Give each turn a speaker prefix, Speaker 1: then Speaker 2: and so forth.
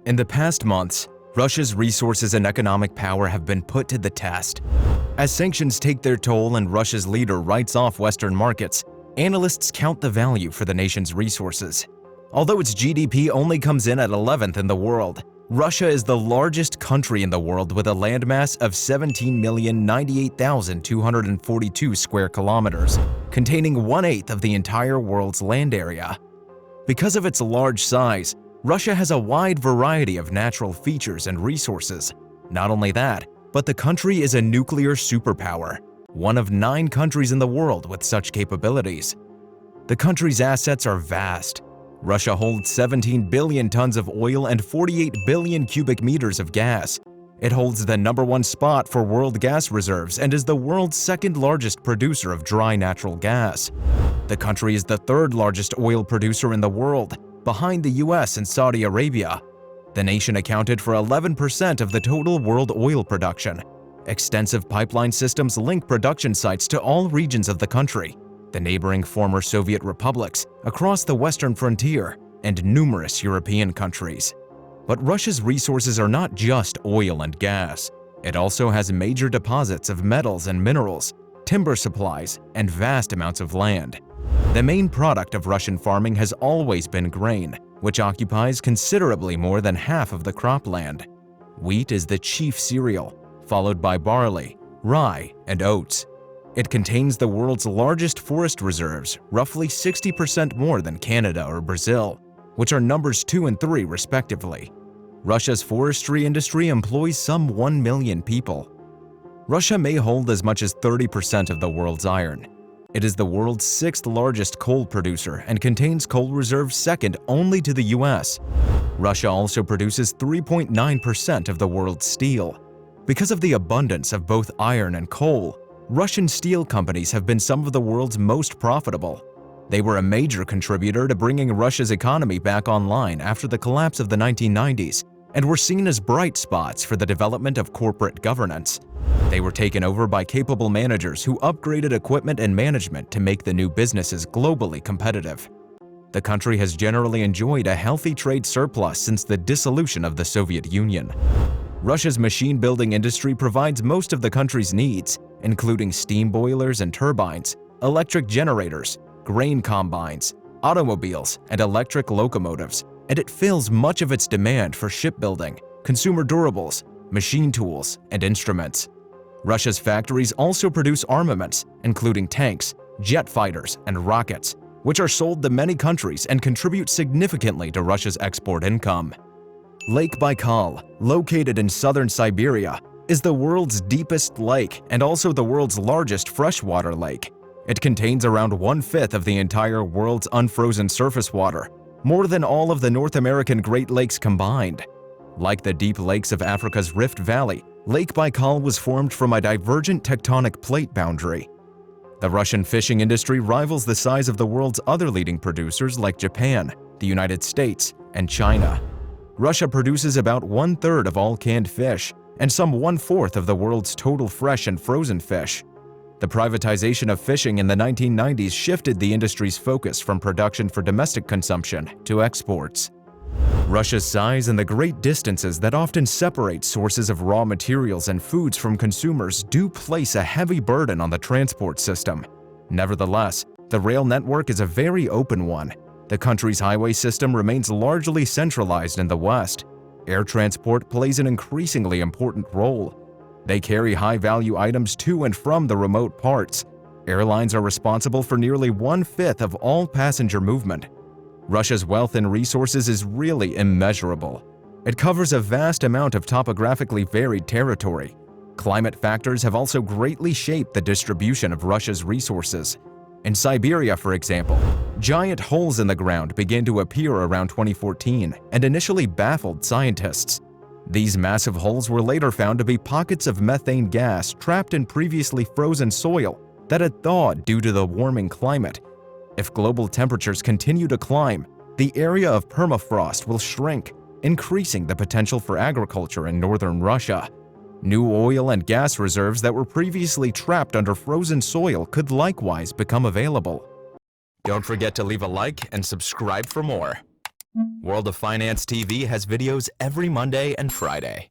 Speaker 1: In the past months, Russia's resources and economic power have been put to the test. As sanctions take their toll and Russia's leader writes off Western markets, analysts count the value for the nation's resources. Although its GDP only comes in at 11th in the world, Russia is the largest country in the world with a landmass of 17,098,242 square kilometers, containing 1/8 of the entire world's land area. Because of its large size, Russia has a wide variety of natural features and resources. Not only that, but the country is a nuclear superpower, one of 9 countries in the world with such capabilities. The country's assets are vast. Russia holds 17 billion tons of oil and 48 billion cubic meters of gas. It holds the #1 spot for world gas reserves and is the world's 2nd largest producer of dry natural gas. The country is the 3rd largest oil producer in the world, behind the US and Saudi Arabia. The nation accounted for 11% of the total world oil production. Extensive pipeline systems link production sites to all regions of the country, the neighboring former Soviet republics, across the western frontier, and numerous European countries. But Russia's resources are not just oil and gas. It also has major deposits of metals and minerals, timber supplies, and vast amounts of land. The main product of Russian farming has always been grain, which occupies considerably more than half of the cropland. Wheat is the chief cereal, followed by barley, rye, and oats. It contains the world's largest forest reserves, roughly 60% more than Canada or Brazil, which are numbers 2 and 3 respectively. Russia's forestry industry employs some 1 million people. Russia may hold as much as 30% of the world's iron. It is the world's 6th largest coal producer and contains coal reserves second only to the US. Russia also produces 3.9% of the world's steel. Because of the abundance of both iron and coal, Russian steel companies have been some of the world's most profitable. They were a major contributor to bringing Russia's economy back online after the collapse of the 1990s and were seen as bright spots for the development of corporate governance. They were taken over by capable managers who upgraded equipment and management to make the new businesses globally competitive. The country has generally enjoyed a healthy trade surplus since the dissolution of the Soviet Union. Russia's machine-building industry provides most of the country's needs, including steam boilers and turbines, electric generators, grain combines, automobiles, and electric locomotives, and it fills much of its demand for shipbuilding, consumer durables, machine tools, and instruments. Russia's factories also produce armaments, including tanks, jet fighters, and rockets, which are sold to many countries and contribute significantly to Russia's export income. Lake Baikal, located in southern Siberia, is the world's deepest lake and also the world's largest freshwater lake. It contains around 1/5 of the entire world's unfrozen surface water, more than all of the North American Great Lakes combined. Like the deep lakes of Africa's Rift Valley, Lake Baikal was formed from a divergent tectonic plate boundary. The Russian fishing industry rivals the size of the world's other leading producers like Japan, the United States, and China. Russia produces about 1/3 of all canned fish and some 1/4 of the world's total fresh and frozen fish. The privatization of fishing in the 1990s shifted the industry's focus from production for domestic consumption to exports. Russia's size and the great distances that often separate sources of raw materials and foods from consumers do place a heavy burden on the transport system. Nevertheless, the rail network is a very open one. The country's highway system remains largely centralized in the West. Air transport plays an increasingly important role. They carry high-value items to and from the remote parts. Airlines are responsible for nearly 1/5 of all passenger movement. Russia's wealth and resources is really immeasurable. It covers a vast amount of topographically varied territory. Climate factors have also greatly shaped the distribution of Russia's resources. In Siberia, for example, giant holes in the ground began to appear around 2014 and initially baffled scientists. These massive holes were later found to be pockets of methane gas trapped in previously frozen soil that had thawed due to the warming climate. If global temperatures continue to climb, the area of permafrost will shrink, increasing the potential for agriculture in northern Russia. New oil and gas reserves that were previously trapped under frozen soil could likewise become available. Don't forget to leave a like and subscribe for more. World of Finance TV has videos every Monday and Friday.